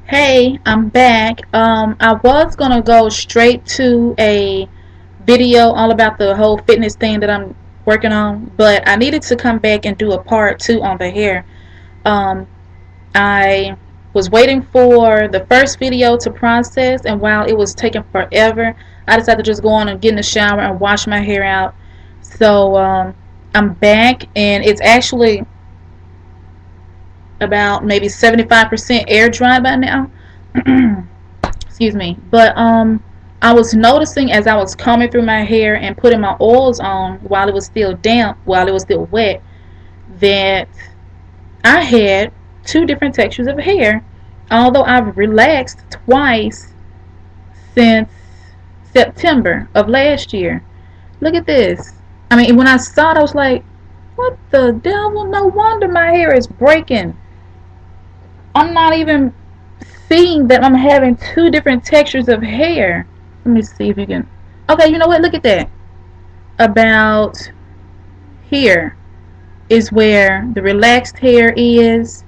Hey, I'm back. I was gonna go straight to a video all about the whole fitness thing that I'm working on, but I needed to come back and do a part two on the hair. Um, I was waiting for the first video to process, and while it was taking forever, I decided to just go on and get in the shower and wash my hair out. So I'm back, and it's actually about maybe 75% air dry by now. Excuse me. But I was noticing as I was combing through my hair and putting my oils on while it was still damp, while it was still wet, that I had two different textures of hair. Although I've relaxed twice since September of last year. Look at this. I mean, when I saw it, I was like, what the devil? No wonder my hair is breaking. I'm not even seeing that I'm having two different textures of hair. Let me see if you can. Okay, you know what? Look at that. About here is where the relaxed hair is,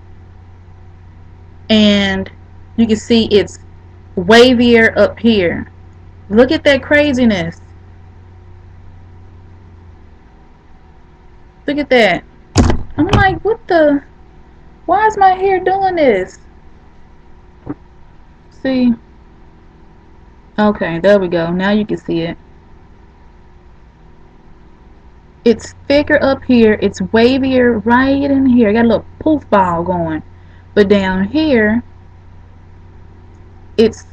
and you can see it's wavier up here. Look at that craziness. Look at that. I'm like, what the? Why is my hair doing this? See? Okay, there we go. Now you can see it. It's thicker up here. It's wavier right in here. I got a little poof ball going. But down here, it's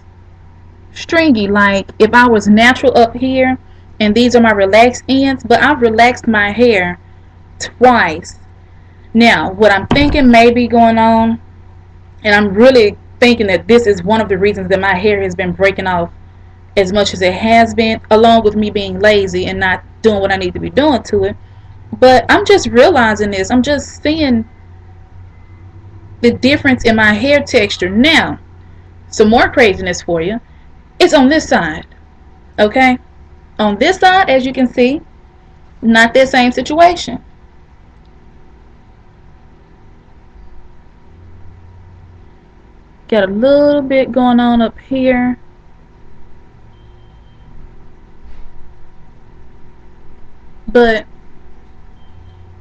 stringy. Like if I was natural up here, and these are my relaxed ends, but I've relaxed my hair twice. Now, what I'm thinking may be going on, and I'm really thinking that this is one of the reasons that my hair has been breaking off as much as it has been, along with me being lazy and not doing what I need to be doing to it. But I'm just realizing this. I'm just seeing the difference in my hair texture. Now, some more craziness for you. It's on this side. Okay? On this side, as you can see, not that same situation. Got a little bit going on up here. But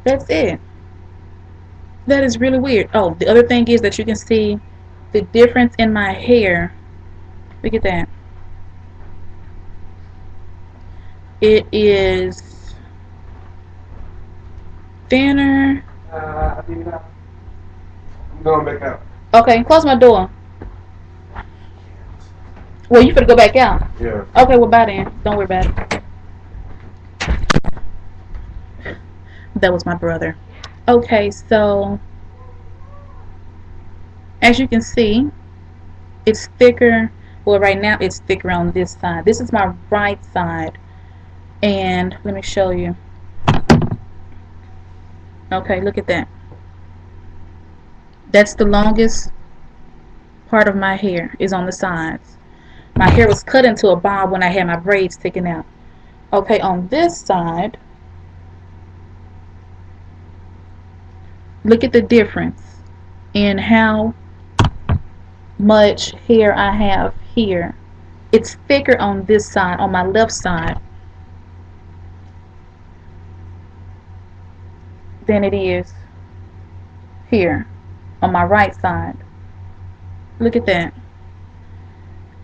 that's it. That is really weird. Oh, the other thing is that you can see the difference in my hair. Look at that. It is thinner. I'm going back out. Okay, close my door. Well, you better go back out. Yeah. Okay, well, bye then. Don't worry about it. That was my brother. Okay, so as you can see, it's thicker. Well, right now it's thicker on this side. This is my right side. And let me show you. Okay, look at that. That's the longest part of my hair is on the sides. My hair was cut into a bob when I had my braids taken out. Okay, on this side, look at the difference in how much hair I have here. It's thicker on this side, on my left side, than it is here on my right side. Look at that.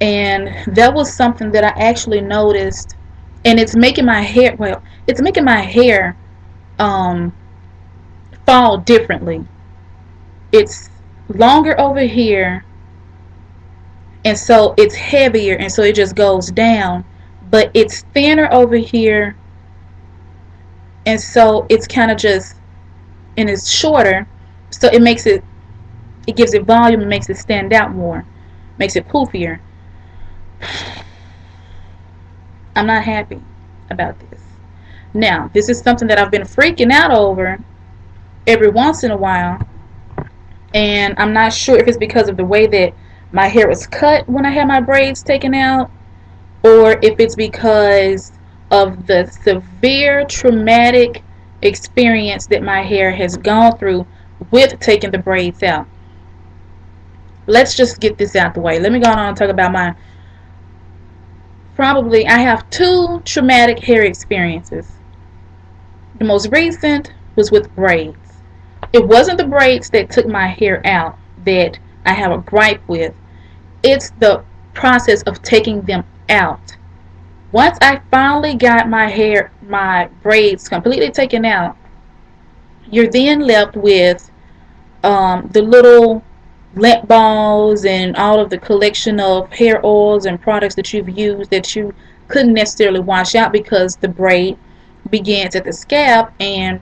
And that was something that I actually noticed, and it's making my hair, well, it's making my hair fall differently. It's longer over here, and so it's heavier, and so it just goes down, but it's thinner over here, and so it's kind of just, and it's shorter, so it makes it, it gives it volume and makes it stand out more, makes it poofier. I'm not happy about this. Now, this is something that I've been freaking out over every once in a while, and I'm not sure if it's because of the way that my hair was cut when I had my braids taken out, or if it's because of the severe traumatic experience that my hair has gone through with taking the braids out. let's just get this out the way. Let me go on and talk about my, probably, I have two traumatic hair experiences. The most recent was with braids. It wasn't the braids that took my hair out that I have a gripe with. It's the process of taking them out. Once I finally got my braids completely taken out, you're then left with the little lint balls and all of the collection of hair oils and products that you've used that you couldn't necessarily wash out because the braid begins at the scalp and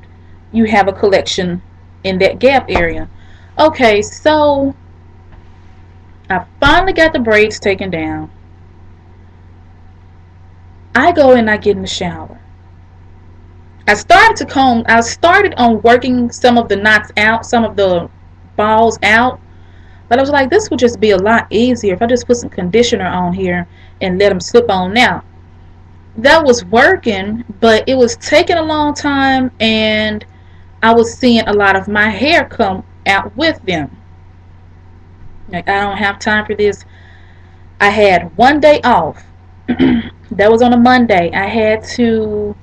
you have a collection in that gap area. Okay, so I finally got the braids taken down. I go and I get in the shower. I started on working some of the knots out, some of the balls out, but I was like, this would just be a lot easier if I just put some conditioner on here and let them slip on out. That was working, but it was taking a long time and I was seeing a lot of my hair come out with them. Like, I don't have time for this. I had one day off. That was on a Monday. I had to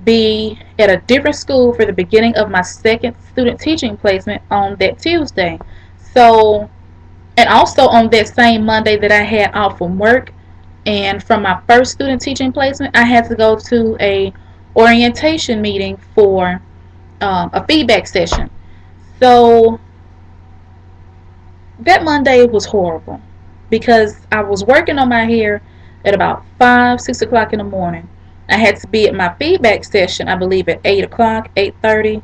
be at a different school for the beginning of my second student teaching placement on that Tuesday. So, and also on that same Monday that I had off from work and from my first student teaching placement, I had to go to a orientation meeting for a feedback session. So that Monday was horrible because I was working on my hair at about 5, 6 o'clock in the morning. I had to be at my feedback session, I believe, at 8 o'clock, 8:30,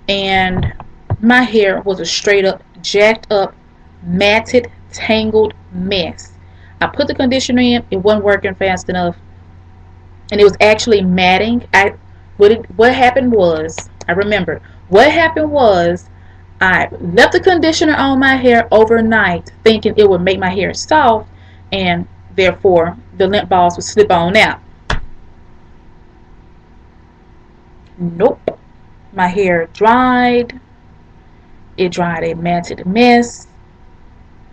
and my hair was a straight up, jacked up, matted, tangled mess. I put the conditioner in, it wasn't working fast enough, and it was actually matting. What happened was, I remember, what happened was I left the conditioner on my hair overnight, thinking it would make my hair soft, and therefore the lint balls would slip on out. Nope. My hair dried. It dried a matted mess.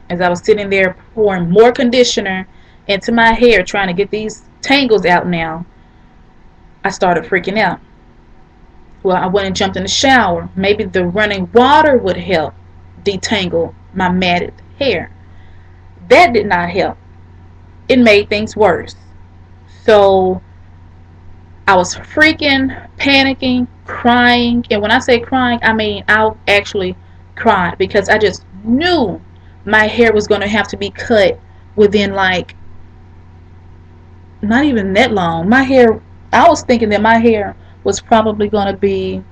As I was sitting there pouring more conditioner into my hair, trying to get these tangles out now, I started freaking out. Well, I went and jumped in the shower. Maybe the running water would help detangle my matted hair. That did not help. It made things worse. So I was freaking panicking, crying. And when I say crying, I mean I actually cried because I just knew my hair was going to have to be cut within, like, not even that long. I was thinking that my hair was probably going to be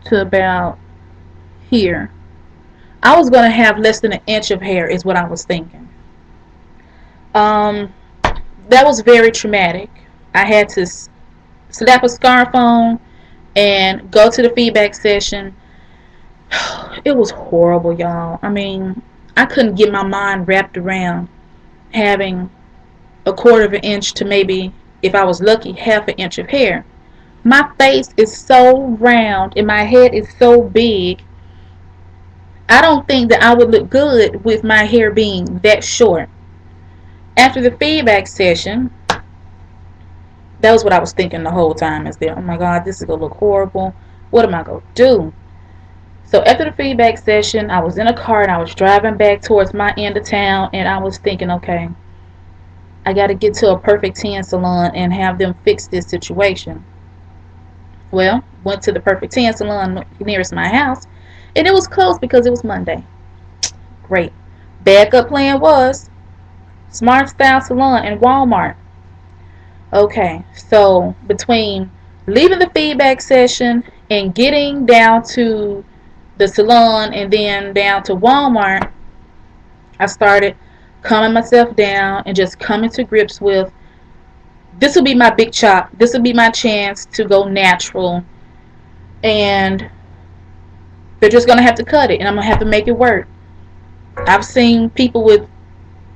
to about here. I was going to have less than an inch of hair is what I was thinking. Um, that was very traumatic. I had to slap a scarf on and go to the feedback session. It was horrible, y'all. I mean, I couldn't get my mind wrapped around having a quarter of an inch to maybe, if I was lucky, half an inch of hair. My face is so round and my head is so big. I don't think that I would look good with my hair being that short. After the feedback session, that was what I was thinking the whole time. Is there, oh my God, this is going to look horrible. What am I going to do? So after the feedback session, I was in a car and I was driving back towards my end of town, and I was thinking, okay, I got to get to a Perfect 10 salon and have them fix this situation. Well, went to the Perfect 10 salon nearest my house, and it was closed because it was Monday. Great. Backup plan was Smart Style Salon and Walmart. Okay, so between leaving the feedback session and getting down to the salon and then down to Walmart, I started calming myself down and just coming to grips with, this will be my big chop. This will be my chance to go natural. And they're just going to have to cut it, and I'm going to have to make it work. I've seen people with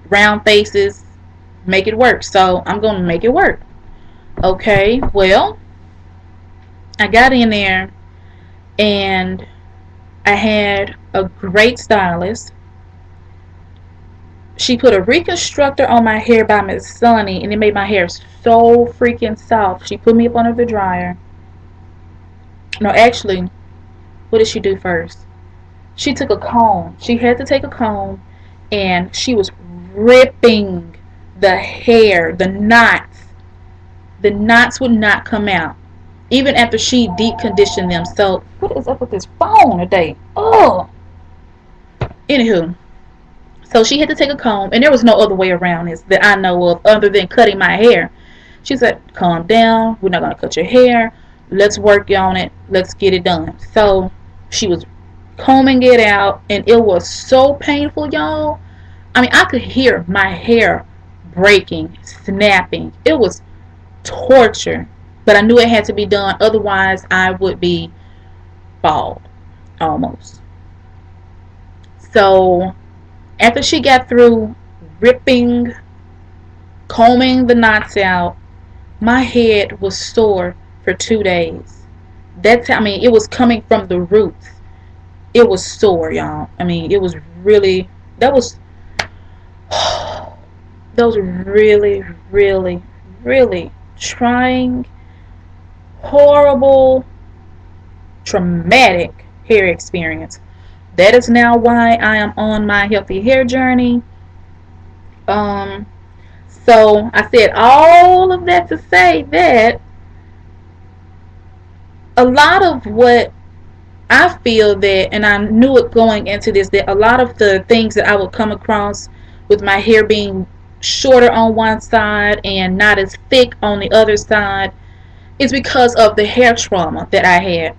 round faces make it work, so I'm going to make it work. Okay, well, I got in there and I had a great stylist. She put a reconstructor on my hair by Miss Sunny, and it made my hair so freaking soft. She put me up under the dryer. No, actually, what did she do first? She took a comb. She had to take a comb, and she was ripping the hair, the knots. The knots would not come out, even after she deep conditioned them. So, what is up with this phone today? Oh, anywho, so she had to take a comb, and there was no other way around this that I know of other than cutting my hair. She said, calm down. We're not going to cut your hair. Let's work on it. Let's get it done. So she was combing it out, and it was so painful, y'all. I mean, I could hear my hair breaking, snapping. It was torture. But I knew it had to be done. Otherwise, I would be bald. Almost. So after she got through ripping, combing the knots out, my head was sore for 2 days. I mean, it was coming from the roots. It was sore, y'all. I mean, it was really, that was, that was really, really, really trying, horrible, traumatic hair experience. That is now why I am on my healthy hair journey. So I said all of that to say that a lot of what I feel that, and I knew it going into this, that a lot of the things that I would come across with my hair being shorter on one side and not as thick on the other side is because of the hair trauma that I had.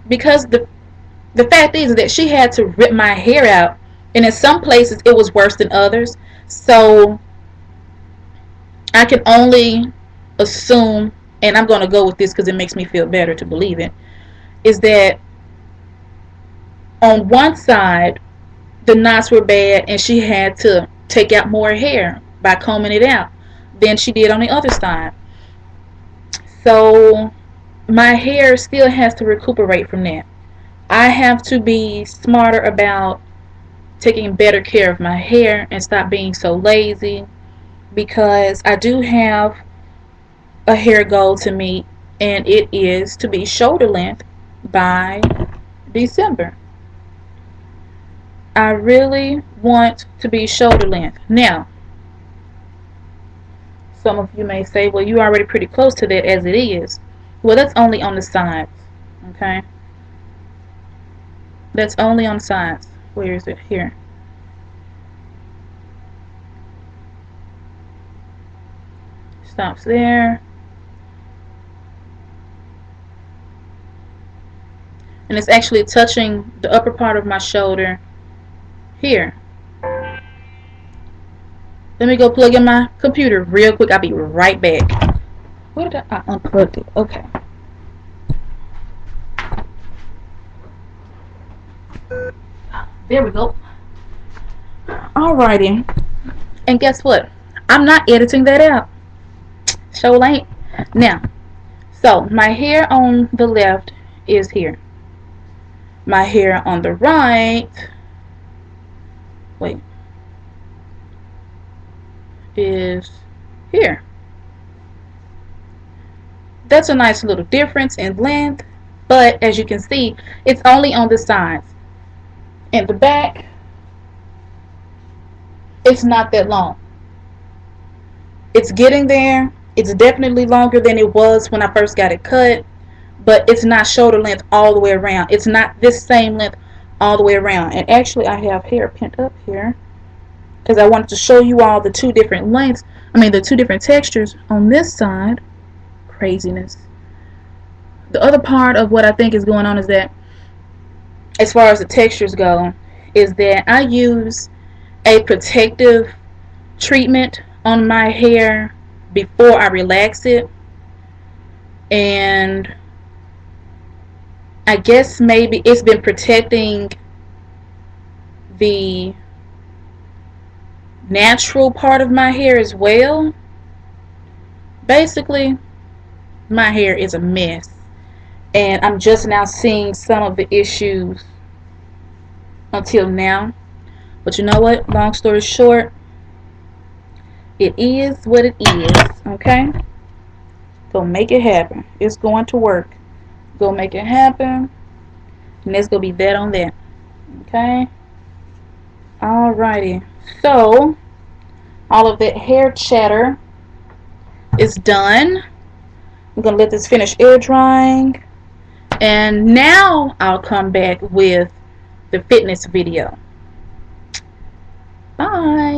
Because the fact is that she had to rip my hair out, and in some places it was worse than others. So I can only assume, and I'm going to go with this because it makes me feel better to believe it, is that on one side the knots were bad and she had to take out more hair by combing it out than she did on the other side. So my hair still has to recuperate from that. I have to be smarter about taking better care of my hair and stop being so lazy, because I do have a hair goal to meet, and it is to be shoulder length by December. I really want to be shoulder length. Now, some of you may say, well, you're already pretty close to that as it is. Well, that's only on the sides, okay? That's only on the sides. Where is it? Here. Stops there. And it's actually touching the upper part of my shoulder here. Let me go plug in my computer real quick. I'll be right back. Where did I unplugged it? Okay. There we go. Alrighty. And guess what? I'm not editing that out. So ain't. Now, so my hair on the left is here. My hair on the right, wait, is here. That's a nice little difference in length, but as you can see, it's only on the sides. In the back, it's not that long. It's getting there. It's definitely longer than it was when I first got it cut, but it's not shoulder length all the way around. It's not this same length all the way around. And actually, I have hair pinned up here because I wanted to show you all the two different lengths. The two different textures on this side. Craziness. The other part of what I think is going on is that, as far as the textures go, is that I use a protective treatment on my hair before I relax it. And I guess maybe it's been protecting the natural part of my hair as well. Basically, my hair is a mess, and I'm just now seeing some of the issues until now. But you know what? Long story short, It is what it is. Okay? Go make it happen. It's going to work. Go make it happen. And it's going to be that on that. Okay? Alrighty. So, all of that hair chatter is done. I'm going to let this finish air drying. And now I'll come back with the fitness video. Bye.